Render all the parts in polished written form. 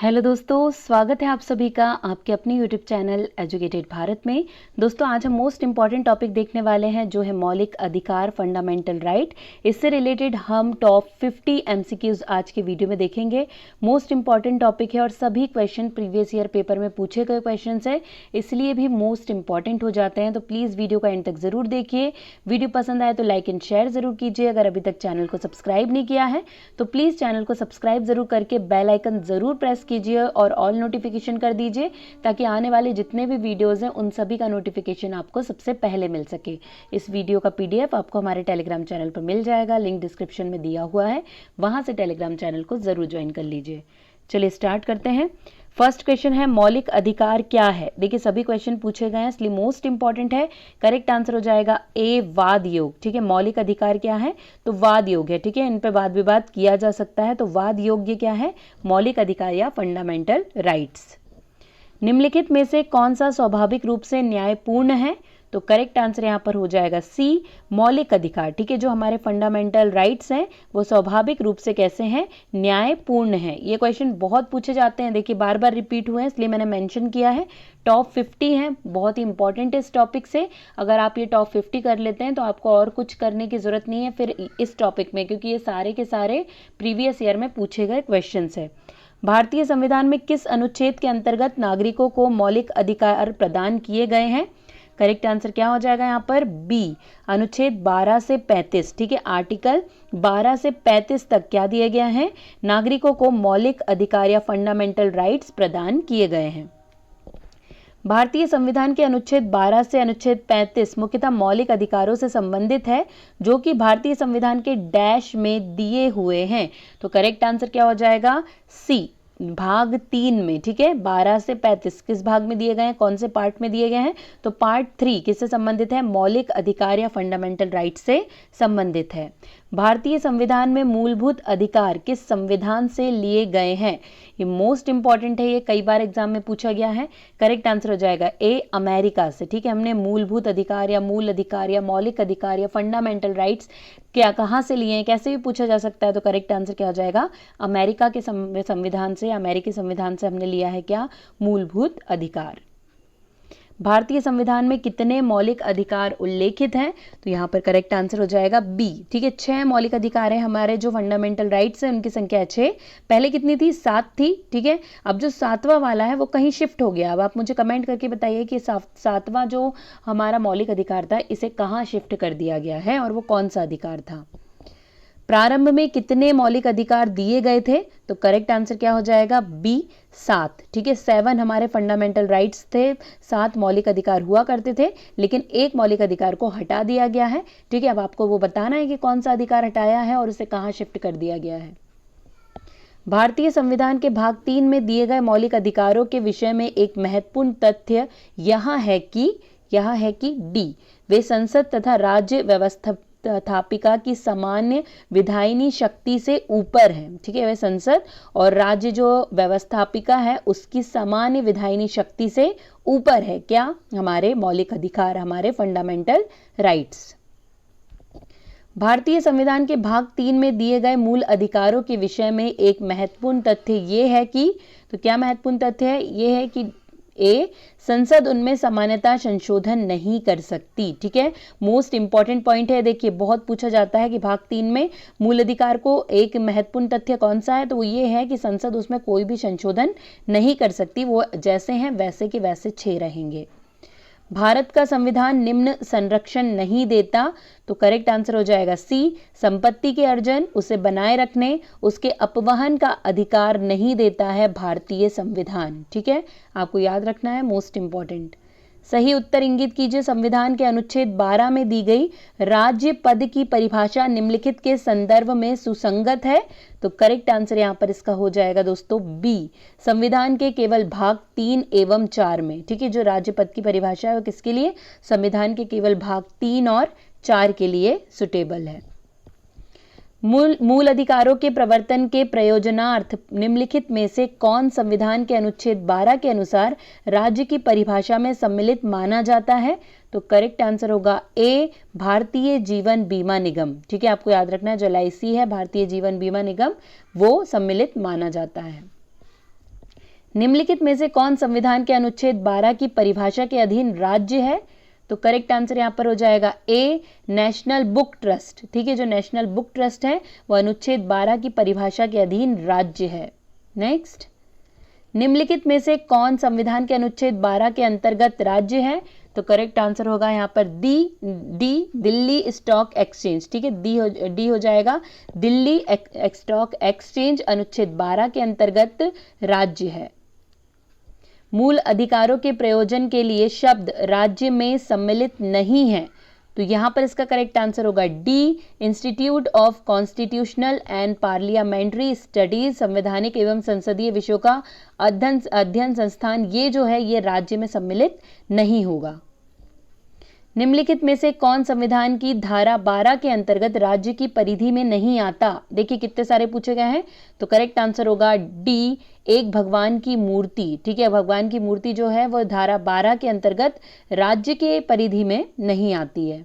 Hello दोस्तों, स्वागत है आप सभी का आपके अपने यूट्यूब चैनल एजुकेटेड भारत में। दोस्तों आज हम मोस्ट इम्पॉर्टेंट टॉपिक देखने वाले हैं जो है मौलिक अधिकार फंडामेंटल राइट। इससे रिलेटेड हम टॉप 50 एमसीक्यूज आज के वीडियो में देखेंगे। मोस्ट इम्पॉर्टेंट टॉपिक है और सभी क्वेश्चन प्रीवियस ईयर पेपर में पूछे गए क्वेश्चन है, इसलिए भी मोस्ट इंपॉर्टेंट हो जाते हैं। तो प्लीज़ वीडियो का एंड तक ज़रूर देखिए। वीडियो पसंद आए तो लाइक एंड शेयर ज़रूर कीजिए। अगर अभी तक चैनल को सब्सक्राइब नहीं किया है तो प्लीज़ चैनल को सब्सक्राइब ज़रूर करके बेल आइकन ज़रूर प्रेस कीजिए और ऑल नोटिफिकेशन कर दीजिए ताकि आने वाले जितने भी वीडियोस हैं उन सभी का नोटिफिकेशन आपको सबसे पहले मिल सके। इस वीडियो का पीडीएफ आपको हमारे टेलीग्राम चैनल पर मिल जाएगा, लिंक डिस्क्रिप्शन में दिया हुआ है, वहां से टेलीग्राम चैनल को जरूर ज्वाइन कर लीजिए। चलिए स्टार्ट करते हैं। फर्स्ट क्वेश्चन है मौलिक अधिकार क्या है। देखिए सभी क्वेश्चन पूछे गए हैं इसलिए मोस्ट इंपॉर्टेंट है। करेक्ट आंसर हो जाएगा ए वाद योग। ठीक है, मौलिक अधिकार क्या है तो वाद योग है। ठीक है, इन पे वाद विवाद किया जा सकता है तो वाद योग्य क्या है, मौलिक अधिकार या फंडामेंटल राइट्स। निम्नलिखित में से कौन सा स्वाभाविक रूप से न्यायपूर्ण है तो करेक्ट आंसर यहाँ पर हो जाएगा सी मौलिक अधिकार। ठीक है, जो हमारे फंडामेंटल राइट्स हैं वो स्वाभाविक रूप से कैसे हैं, न्यायपूर्ण है। ये क्वेश्चन बहुत पूछे जाते हैं, देखिए बार बार रिपीट हुए हैं इसलिए मैंने मेंशन किया है। टॉप 50 हैं, बहुत ही इंपॉर्टेंट है इस टॉपिक से। अगर आप ये टॉप 50 कर लेते हैं तो आपको और कुछ करने की जरूरत नहीं है फिर इस टॉपिक में, क्योंकि ये सारे के सारे प्रीवियस ईयर में पूछे गए क्वेश्चन है। भारतीय संविधान में किस अनुच्छेद के अंतर्गत नागरिकों को मौलिक अधिकार प्रदान किए गए हैं। करेक्ट आंसर क्या हो जाएगा यहाँ पर बी, अनुच्छेद 12 से 35। ठीक है, आर्टिकल 12 से 35 तक क्या दिए गए हैं, नागरिकों को मौलिक अधिकार या फंडामेंटल राइट्स प्रदान किए गए हैं। भारतीय संविधान के अनुच्छेद 12 से अनुच्छेद 35 मुख्यतः मौलिक अधिकारों से संबंधित है जो कि भारतीय संविधान के डैश में दिए हुए हैं। तो करेक्ट आंसर क्या हो जाएगा सी, भाग 3 में। ठीक है, 12 से 35 किस भाग में दिए गए हैं, कौन से पार्ट में दिए गए हैं तो पार्ट 3 किससे संबंधित है, मौलिक अधिकार या फंडामेंटल राइट से संबंधित है। भारतीय संविधान में मूलभूत अधिकार किस संविधान से लिए गए हैं, ये मोस्ट इंपॉर्टेंट है, ये कई बार एग्जाम में पूछा गया है। करेक्ट आंसर हो जाएगा ए अमेरिका से। ठीक है, हमने मूलभूत अधिकार या मूल अधिकार या मौलिक अधिकार या फंडामेंटल राइट्स क्या कहाँ से लिए हैं, कैसे भी पूछा जा सकता है। तो करेक्ट आंसर क्या हो जाएगा, अमेरिका के संविधान से, अमेरिकी संविधान से हमने लिया है क्या, मूलभूत अधिकार। भारतीय संविधान में कितने मौलिक अधिकार उल्लेखित हैं तो यहाँ पर करेक्ट आंसर हो जाएगा बी। ठीक है, 6 मौलिक अधिकार है हमारे जो फंडामेंटल राइट्स है, उनकी संख्या है 6। पहले कितनी थी, 7 थी। ठीक है, अब जो 7वां वाला है वो कहीं शिफ्ट हो गया। अब आप मुझे कमेंट करके बताइए कि 7वां जो हमारा मौलिक अधिकार था इसे कहाँ शिफ्ट कर दिया गया है और वो कौन सा अधिकार था। प्रारंभ में कितने मौलिक अधिकार दिए गए थे तो करेक्ट आंसर क्या हो जाएगा बी 7। ठीक है, 7 हमारे फंडामेंटल राइट्स थे, 7 मौलिक अधिकार हुआ करते थे लेकिन एक मौलिक अधिकार को हटा दिया गया है। ठीक है, अब आपको वो बताना है कि कौन सा अधिकार हटाया है और उसे कहाँ शिफ्ट कर दिया गया है। भारतीय संविधान के भाग 3 में दिए गए मौलिक अधिकारों के विषय में एक महत्वपूर्ण तथ्य यह है कि डी, वे संसद तथा राज्य व्यवस्थापिका की सामान्य विधायिनी शक्ति से ऊपर है। ठीक है, वे संसद और राज्य जो व्यवस्थापिका है उसकी सामान्य विधायिनी शक्ति से ऊपर है। क्या, हमारे मौलिक अधिकार, हमारे फंडामेंटल राइट्स। भारतीय संविधान के भाग 3 में दिए गए मूल अधिकारों के विषय में एक महत्वपूर्ण तथ्य ये है कि, तो क्या महत्वपूर्ण तथ्य है, ये है कि ए, संसद उनमें सामान्यता संशोधन नहीं कर सकती। ठीक है, मोस्ट इंपॉर्टेंट पॉइंट है। देखिए बहुत पूछा जाता है कि भाग 3 में मूल अधिकार को एक महत्वपूर्ण तथ्य कौन सा है तो वो ये है कि संसद उसमें कोई भी संशोधन नहीं कर सकती, वो जैसे हैं वैसे के वैसे 6 रहेंगे। भारत का संविधान निम्न संरक्षण नहीं देता तो करेक्ट आंसर हो जाएगा सी, संपत्ति के अर्जन, उसे बनाए रखने, उसके अपवहन का अधिकार नहीं देता है भारतीय संविधान। ठीक है, आपको याद रखना है, मोस्ट इंपॉर्टेंट। सही उत्तर इंगित कीजिए। संविधान के अनुच्छेद 12 में दी गई राज्य पद की परिभाषा निम्नलिखित के संदर्भ में सुसंगत है तो करेक्ट आंसर यहां पर इसका हो जाएगा दोस्तों बी, संविधान के केवल भाग 3 एवं 4 में। ठीक है, जो राज्य पद की परिभाषा है वो किसके लिए, संविधान के केवल भाग 3 और 4 के लिए सुटेबल है। मूल अधिकारों के प्रवर्तन के प्रयोजनार्थ निम्नलिखित में से कौन संविधान के अनुच्छेद 12 के अनुसार राज्य की परिभाषा में सम्मिलित माना जाता है तो करेक्ट आंसर होगा ए, भारतीय जीवन बीमा निगम। ठीक है, आपको याद रखना है जो LIC है भारतीय जीवन बीमा निगम वो सम्मिलित माना जाता है। निम्नलिखित में से कौन संविधान के अनुच्छेद 12 की परिभाषा के अधीन राज्य है? तो करेक्ट आंसर यहां पर हो जाएगा ए, नेशनल बुक ट्रस्ट। ठीक है, जो नेशनल बुक ट्रस्ट है वो अनुच्छेद 12 की परिभाषा के अधीन राज्य है। नेक्स्ट, निम्नलिखित में से कौन संविधान के अनुच्छेद 12 के अंतर्गत राज्य है? तो करेक्ट आंसर होगा यहाँ पर डी, दिल्ली स्टॉक एक्सचेंज। ठीक है, डी हो जाएगा, दिल्ली स्टॉक एक्सचेंज अनुच्छेद 12 के अंतर्गत राज्य है। मूल अधिकारों के प्रयोजन के लिए शब्द राज्य में सम्मिलित नहीं है, तो यहां पर इसका करेक्ट आंसर होगा D, institute of constitutional and parliamentary studies, संवैधानिक एवं संसदीय विषयों का अध्ययन संस्थान, ये जो है ये राज्य में सम्मिलित नहीं होगा। निम्नलिखित में से कौन संविधान की धारा 12 के अंतर्गत राज्य की परिधि में नहीं आता? देखिए कितने सारे पूछे गए हैं, तो करेक्ट आंसर होगा डी, एक भगवान की मूर्ति। ठीक है, भगवान की मूर्ति जो है वो धारा 12 के अंतर्गत राज्य के परिधि में नहीं आती है।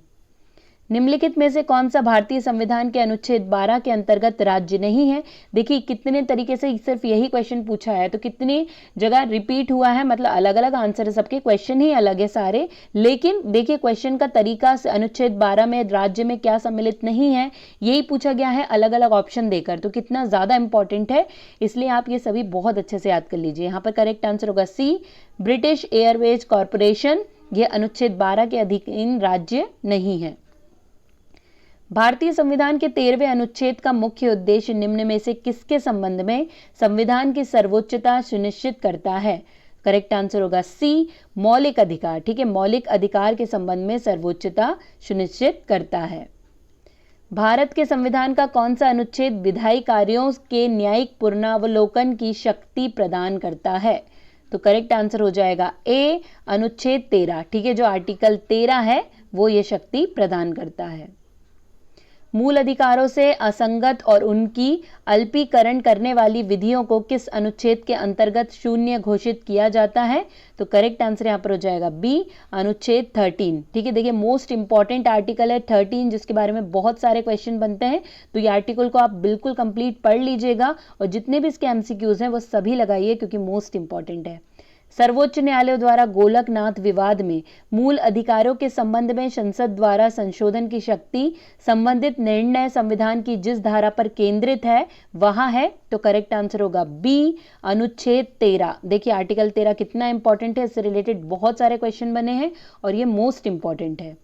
निम्नलिखित में से कौन सा भारतीय संविधान के अनुच्छेद 12 के अंतर्गत राज्य नहीं है? देखिए कितने तरीके से सिर्फ यही क्वेश्चन पूछा है, तो कितनी जगह रिपीट हुआ है, मतलब अलग अलग आंसर है, सबके क्वेश्चन ही अलग है सारे, लेकिन देखिए क्वेश्चन का तरीका से अनुच्छेद 12 में राज्य में क्या सम्मिलित नहीं है यही पूछा गया है अलग अलग ऑप्शन देकर, तो कितना ज्यादा इंपॉर्टेंट है, इसलिए आप ये सभी बहुत अच्छे से याद कर लीजिए। यहाँ पर करेक्ट आंसर होगा सी, ब्रिटिश एयरवेज कॉर्पोरेशन, ये अनुच्छेद 12 के अधीन राज्य नहीं है। भारतीय संविधान के 13वें अनुच्छेद का मुख्य उद्देश्य निम्न में से किसके संबंध में संविधान की सर्वोच्चता सुनिश्चित करता है? करेक्ट आंसर होगा सी, मौलिक अधिकार। ठीक है, मौलिक अधिकार के संबंध में सर्वोच्चता सुनिश्चित करता है। भारत के संविधान का कौन सा अनुच्छेद विधायी कार्यों के न्यायिक पुनरावलोकन की शक्ति प्रदान करता है? तो करेक्ट आंसर हो जाएगा ए, अनुच्छेद 13। ठीक है, जो आर्टिकल 13 है वो ये शक्ति प्रदान करता है। मूल अधिकारों से असंगत और उनकी अल्पीकरण करने वाली विधियों को किस अनुच्छेद के अंतर्गत शून्य घोषित किया जाता है? तो करेक्ट आंसर यहाँ पर हो जाएगा बी, अनुच्छेद 13। ठीक है, देखिए मोस्ट इंपॉर्टेंट आर्टिकल है 13, जिसके बारे में बहुत सारे क्वेश्चन बनते हैं, तो ये आर्टिकल को आप बिल्कुल कंप्लीट पढ़ लीजिएगा और जितने भी इसके एमसीक्यूज हैं वो सभी लगाइए क्योंकि मोस्ट इंपॉर्टेंट है। सर्वोच्च न्यायालय द्वारा गोलकनाथ विवाद में मूल अधिकारों के संबंध में संसद द्वारा संशोधन की शक्ति संबंधित निर्णय संविधान की जिस धारा पर केंद्रित है वहां है, तो करेक्ट आंसर होगा बी, अनुच्छेद 13। देखिए आर्टिकल 13 कितना इंपॉर्टेंट है, इससे रिलेटेड बहुत सारे क्वेश्चन बने हैं और ये मोस्ट इंपॉर्टेंट है।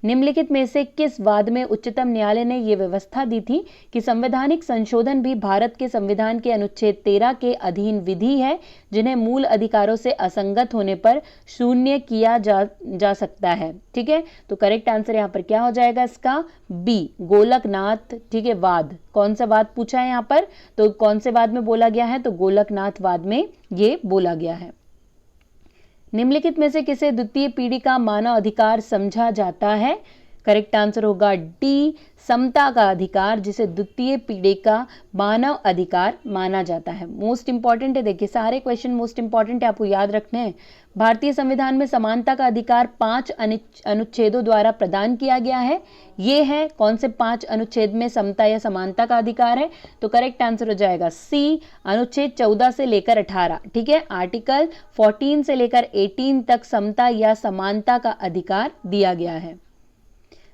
निम्नलिखित में से किस वाद में उच्चतम न्यायालय ने यह व्यवस्था दी थी कि संवैधानिक संशोधन भी भारत के संविधान के अनुच्छेद 13 के अधीन विधि है जिन्हें मूल अधिकारों से असंगत होने पर शून्य किया जा सकता है? ठीक है, तो करेक्ट आंसर यहाँ पर क्या हो जाएगा इसका? बी, गोलकनाथ। ठीक है, वाद, कौन सा वाद पूछा है यहाँ पर, तो कौन से वाद में बोला गया है? तो गोलकनाथ वाद में ये बोला गया है। निम्नलिखित में से किसे द्वितीय पीढ़ी का मानव अधिकार समझा जाता है? करेक्ट आंसर होगा डी, समता का अधिकार, जिसे द्वितीय पीढ़ी का मानव अधिकार माना जाता है। मोस्ट इंपॉर्टेंट है, देखिए सारे क्वेश्चन मोस्ट इंपॉर्टेंट है, आपको याद रखने हैं। भारतीय संविधान में समानता का अधिकार 5 अनुच्छेदों द्वारा प्रदान किया गया है। ये है कौन से 5 अनुच्छेद में समता या समानता का अधिकार है? तो करेक्ट आंसर हो जाएगा सी, अनुच्छेद 14 से लेकर 18। ठीक है, आर्टिकल 14 से लेकर 18 तक समता या समानता का अधिकार दिया गया है।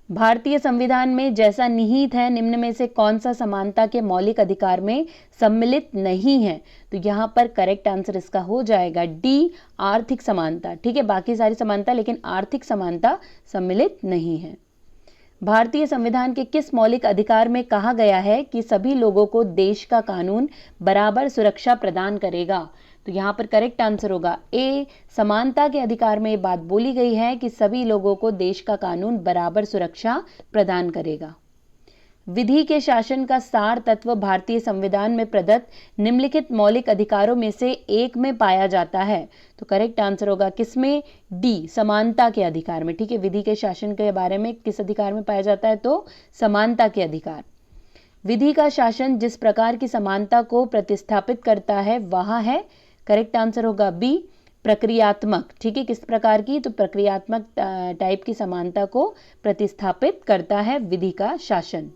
भारतीय संविधान में जैसा निहित है निम्न में से कौन सा समानता के मौलिक अधिकार में सम्मिलित नहीं है? तो यहाँ पर करेक्ट आंसर इसका हो जाएगा डी, आर्थिक समानता। ठीक है, बाकी सारी समानता, लेकिन आर्थिक समानता सम्मिलित नहीं है। भारतीय संविधान के किस मौलिक अधिकार में कहा गया है कि सभी लोगों को देश का कानून बराबर सुरक्षा प्रदान करेगा? तो यहाँ पर करेक्ट आंसर होगा ए, समानता के अधिकार में ये बात बोली गई है कि सभी लोगों को देश का कानून बराबर सुरक्षा प्रदान करेगा। विधि के शासन का सार तत्व भारतीय संविधान में प्रदत्त निम्नलिखित मौलिक अधिकारों में से एक में पाया जाता है? तो करेक्ट आंसर होगा किसमें? डी, समानता के अधिकार में। ठीक है, विधि के शासन के बारे में किस अधिकार में पाया जाता है? तो समानता के अधिकार। विधि का शासन जिस प्रकार की समानता को प्रतिस्थापित करता है वह है? करेक्ट आंसर होगा बी, प्रक्रियात्मक। ठीक है, किस प्रकार की? तो प्रक्रियात्मक टाइप की समानता को प्रतिस्थापित करता है विधि का शासन।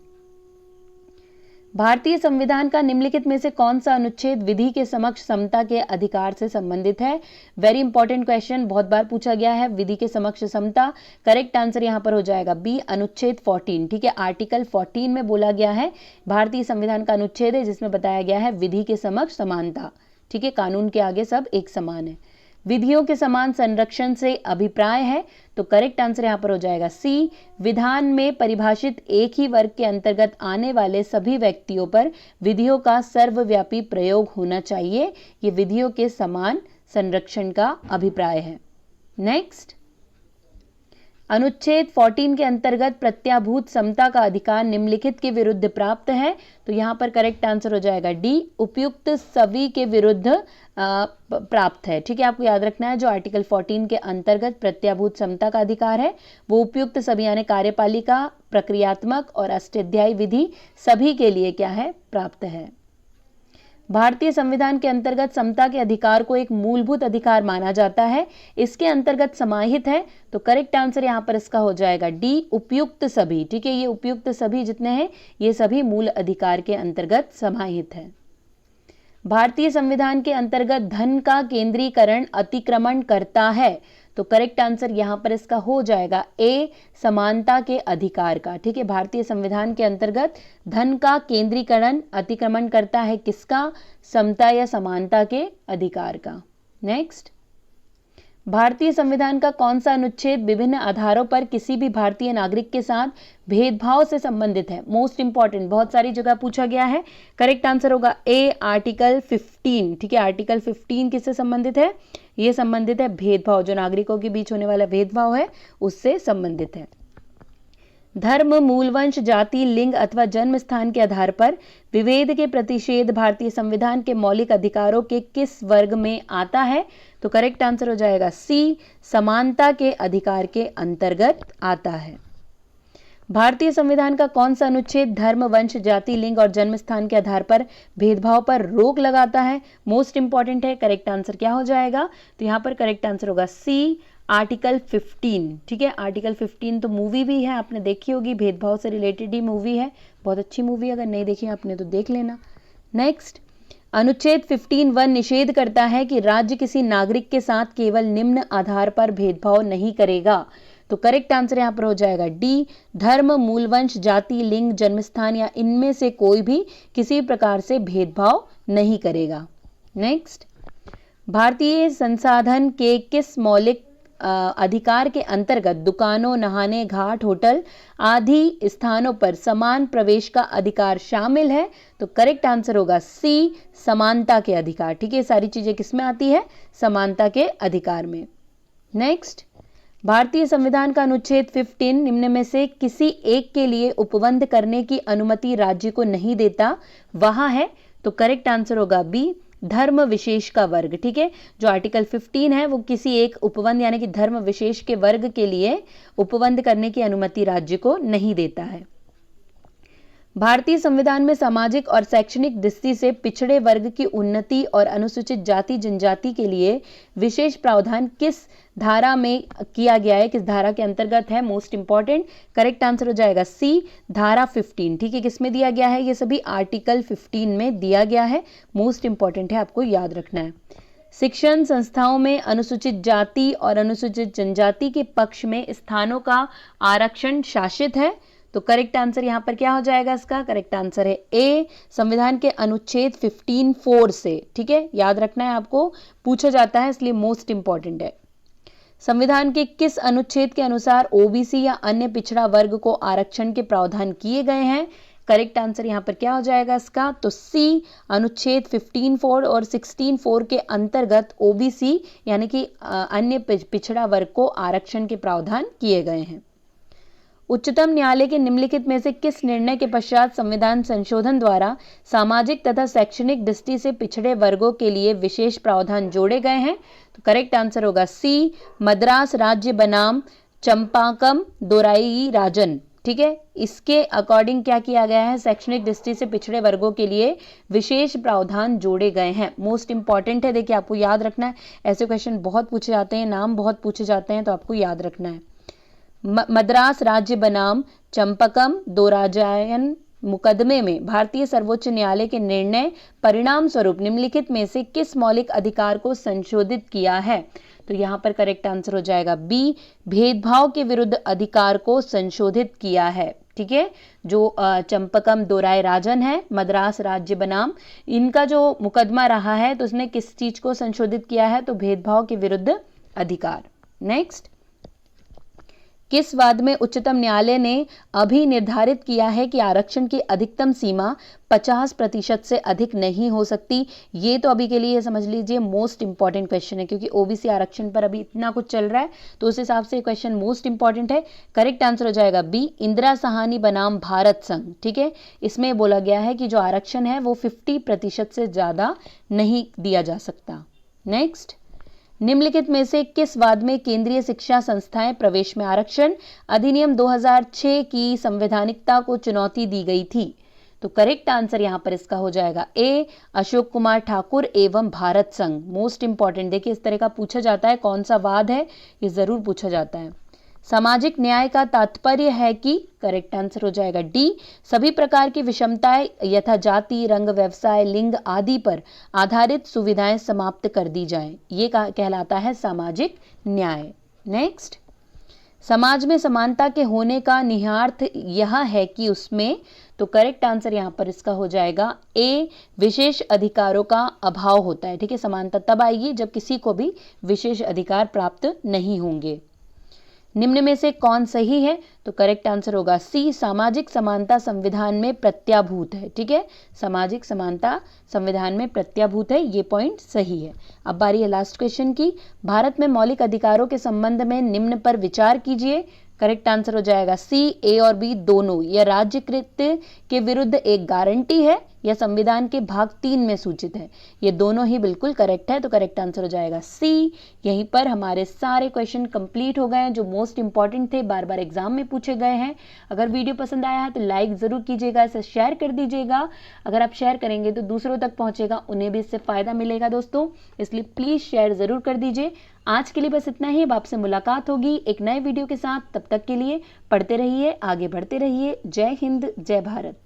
भारतीय संविधान का निम्नलिखित में से कौन सा अनुच्छेद विधि के समक्ष समता के अधिकार से संबंधित है? वेरी इंपॉर्टेंट क्वेश्चन, बहुत बार पूछा गया है। विधि के समक्ष समता, करेक्ट आंसर यहां पर हो जाएगा बी, अनुच्छेद 14। ठीक है, आर्टिकल 14 में बोला गया है, भारतीय संविधान का अनुच्छेद है जिसमें बताया गया है विधि के समक्ष समानता। ठीक है, कानून के आगे सब एक समान है। विधियों के समान संरक्षण से अभिप्राय है, तो करेक्ट आंसर यहां पर हो जाएगा सी, विधान में परिभाषित एक ही वर्ग के अंतर्गत आने वाले सभी व्यक्तियों पर विधियों का सर्वव्यापी प्रयोग होना चाहिए। ये विधियों के समान संरक्षण का अभिप्राय है। नेक्स्ट, अनुच्छेद 14 के अंतर्गत प्रत्याभूत समता का अधिकार निम्नलिखित के विरुद्ध प्राप्त है, तो यहां पर करेक्ट आंसर हो जाएगा डी, उपयुक्त सभी के विरुद्ध प्राप्त है। ठीक है, आपको याद रखना है जो आर्टिकल 14 के अंतर्गत प्रत्याभूत समता का अधिकार है वो उपयुक्त सभी यानी कार्यपालिका, प्रक्रियात्मक और अष्टाध्यायी विधि सभी के लिए क्या है, प्राप्त है। भारतीय संविधान के अंतर्गत समता के अधिकार को एक मूलभूत अधिकार माना जाता है, इसके अंतर्गत समाहित है, तो करेक्ट आंसर यहां पर इसका हो जाएगा डी, उपयुक्त सभी। ठीक है, ये उपयुक्त सभी जितने हैं ये सभी मूल अधिकार के अंतर्गत समाहित है। भारतीय संविधान के अंतर्गत धन का केंद्रीकरण अतिक्रमण करता है, तो करेक्ट आंसर यहां पर इसका हो जाएगा ए, समानता के अधिकार का। ठीक है, भारतीय संविधान के अंतर्गत धन का केंद्रीकरण अतिक्रमण करता है किसका, समता या समानता के अधिकार का। नेक्स्ट, भारतीय संविधान का कौन सा अनुच्छेद विभिन्न आधारों पर किसी भी भारतीय नागरिक के साथ भेदभाव से संबंधित है? मोस्ट इंपॉर्टेंट, बहुत सारी जगह पूछा गया है। करेक्ट आंसर होगा ए, आर्टिकल 15। ठीक है, आर्टिकल 15 किससे संबंधित है? ये संबंधित है भेदभाव, जो नागरिकों के बीच होने वाला भेदभाव है उससे संबंधित है। धर्म, मूलवंश, जाति, लिंग अथवा जन्म स्थान के आधार पर विभेद के प्रतिषेध भारतीय संविधान के मौलिक अधिकारों के किस वर्ग में आता है? तो करेक्ट आंसर हो जाएगा सी, समानता के अधिकार के अंतर्गत आता है। भारतीय संविधान का कौन सा अनुच्छेद धर्म, वंश, जाति, लिंग और जन्म स्थान के आधार पर भेदभाव पर रोक लगाता है? मोस्ट इंपॉर्टेंट है, करेक्ट आंसर क्या हो जाएगा? तो यहां पर करेक्ट आंसर होगा सी, आर्टिकल 15। ठीक है, आर्टिकल 15 तो मूवी भी है, आपने देखी होगी, भेदभाव से रिलेटेड ही मूवी है, बहुत अच्छी मूवी है, अगर नहीं देखी आपने तो देख लेना। नेक्स्ट, अनुच्छेद 15(1) निषेध करता है कि राज्य किसी नागरिक के साथ केवल निम्न आधार पर भेदभाव नहीं करेगा, तो करेक्ट आंसर यहां पर हो जाएगा डी, धर्म, मूलवंश, जाति, लिंग, जन्मस्थान या इनमें से कोई भी किसी प्रकार से भेदभाव नहीं करेगा। नेक्स्ट, भारतीय संसाधन के किस मौलिक अधिकार के अंतर्गत दुकानों, नहाने घाट, होटल आदि स्थानों पर समान प्रवेश का अधिकार शामिल है? तो करेक्ट आंसर होगा सी, समानता के अधिकार। ठीक है, सारी चीजें किसमें आती है? समानता के अधिकार में। नेक्स्ट, भारतीय संविधान का अनुच्छेद 15 निम्न में से किसी एक के लिए उपबंध करने की अनुमति राज्य को नहीं देता, वहां है? तो करेक्ट आंसर होगा बी, धर्म विशेष का वर्ग। ठीक है, जो आर्टिकल 15 है वो किसी एक उपबंध यानी कि धर्म विशेष के वर्ग के लिए उपबंध करने की अनुमति राज्य को नहीं देता है। भारतीय संविधान में सामाजिक और शैक्षणिक दृष्टि से पिछड़े वर्ग की उन्नति और अनुसूचित जाति जनजाति के लिए विशेष प्रावधान किस धारा में किया गया है, किस धारा के अंतर्गत है? मोस्ट इंपॉर्टेंट, करेक्ट आंसर हो जाएगा सी, धारा 15। ठीक है, किसमें दिया गया है? ये सभी आर्टिकल 15 में दिया गया है, मोस्ट इंपॉर्टेंट है, आपको याद रखना है। शिक्षण संस्थाओं में अनुसूचित जाति और अनुसूचित जनजाति के पक्ष में स्थानों का आरक्षण शासित है, तो करेक्ट आंसर यहां पर क्या हो जाएगा? इसका करेक्ट आंसर है ए, संविधान के अनुच्छेद 15(4) से। ठीक है, याद रखना है, आपको पूछा जाता है इसलिए मोस्ट इंपॉर्टेंट है। संविधान के किस अनुच्छेद के अनुसार ओबीसी या अन्य पिछड़ा वर्ग को आरक्षण के प्रावधान किए गए हैं? करेक्ट आंसर यहां पर क्या हो जाएगा इसका? तो सी, अनुच्छेद 15(4) और 16(4) के अंतर्गत ओबीसी यानी कि अन्य पिछड़ा वर्ग को आरक्षण के प्रावधान किए गए हैं। उच्चतम न्यायालय के निम्नलिखित में से किस निर्णय के पश्चात संविधान संशोधन द्वारा सामाजिक तथा शैक्षणिक दृष्टि से पिछड़े वर्गों के लिए विशेष प्रावधान जोड़े गए हैं? तो करेक्ट आंसर होगा सी, मद्रास राज्य बनाम चंपाकम दोराई राजन। ठीक है, इसके अकॉर्डिंग क्या किया गया है? शैक्षणिक दृष्टि से पिछड़े वर्गों के लिए विशेष प्रावधान जोड़े गए हैं। मोस्ट इंपॉर्टेंट है, देखिए आपको याद रखना है, ऐसे क्वेश्चन बहुत पूछे जाते हैं, नाम बहुत पूछे जाते हैं, तो आपको याद रखना है। मद्रास राज्य बनाम चंपकम दोराजायन मुकदमे में भारतीय सर्वोच्च न्यायालय के निर्णय परिणाम स्वरूप निम्नलिखित में से किस मौलिक अधिकार को संशोधित किया है? तो यहाँ पर करेक्ट आंसर हो जाएगा बी, भेदभाव के विरुद्ध अधिकार को संशोधित किया है। ठीक है, जो चंपकम दोराय राजन है, मद्रास राज्य बनाम, इनका जो मुकदमा रहा है तो उसने किस चीज को संशोधित किया है? तो भेदभाव के विरुद्ध अधिकार। नेक्स्ट, किस वाद में उच्चतम न्यायालय ने अभी निर्धारित किया है कि आरक्षण की अधिकतम सीमा 50% से अधिक नहीं हो सकती? ये तो अभी के लिए समझ लीजिए मोस्ट इंपॉर्टेंट क्वेश्चन है, क्योंकि ओबीसी आरक्षण पर अभी इतना कुछ चल रहा है, तो उस हिसाब से क्वेश्चन मोस्ट इंपॉर्टेंट है। करेक्ट आंसर हो जाएगा बी, इंदिरा साहनी बनाम भारत संघ। ठीक है, इसमें बोला गया है कि जो आरक्षण है वो 50% से ज्यादा नहीं दिया जा सकता। नेक्स्ट, निम्नलिखित में से किस वाद में केंद्रीय शिक्षा संस्थाएं प्रवेश में आरक्षण अधिनियम 2006 की संवैधानिकता को चुनौती दी गई थी? तो करेक्ट आंसर यहां पर इसका हो जाएगा ए, अशोक कुमार ठाकुर एवं भारत संघ। मोस्ट इंपॉर्टेंट, देखिए इस तरह का पूछा जाता है, कौन सा वाद है ये जरूर पूछा जाता है। सामाजिक न्याय का तात्पर्य है कि, करेक्ट आंसर हो जाएगा डी, सभी प्रकार की विषमताएं यथा जाति, रंग, व्यवसाय, लिंग आदि पर आधारित सुविधाएं समाप्त कर दी जाएं। ये कहलाता है सामाजिक न्याय। नेक्स्ट, समाज में समानता के होने का निहितार्थ यह है कि उसमें, तो करेक्ट आंसर यहां पर इसका हो जाएगा ए, विशेष अधिकारों का अभाव होता है। ठीक है, समानता तब आएगी जब किसी को भी विशेष अधिकार प्राप्त नहीं होंगे। निम्न में से कौन सही है? तो करेक्ट आंसर होगा सी, सामाजिक समानता संविधान में प्रत्याभूत है। ठीक है, सामाजिक समानता संविधान में प्रत्याभूत है, ये पॉइंट सही है। अब बारी है लास्ट क्वेश्चन की। भारत में मौलिक अधिकारों के संबंध में निम्न पर विचार कीजिए। करेक्ट आंसर हो जाएगा सी, ए और बी दोनों। यह राज्यकृत के विरुद्ध एक गारंटी है या संविधान के भाग 3 में सूचित है? ये दोनों ही बिल्कुल करेक्ट है, तो करेक्ट आंसर हो जाएगा सी। यहीं पर हमारे सारे क्वेश्चन कंप्लीट हो गए हैं जो मोस्ट इंपॉर्टेंट थे, बार बार एग्जाम में पूछे गए हैं। अगर वीडियो पसंद आया है तो लाइक जरूर कीजिएगा, इसे शेयर कर दीजिएगा। अगर आप शेयर करेंगे तो दूसरों तक पहुंचेगा, उन्हें भी इससे फायदा मिलेगा दोस्तों, इसलिए प्लीज शेयर जरूर कर दीजिए। आज के लिए बस इतना ही। अब आपसे मुलाकात होगी एक नए वीडियो के साथ। तब तक के लिए पढ़ते रहिए, आगे बढ़ते रहिए। जय हिंद, जय भारत।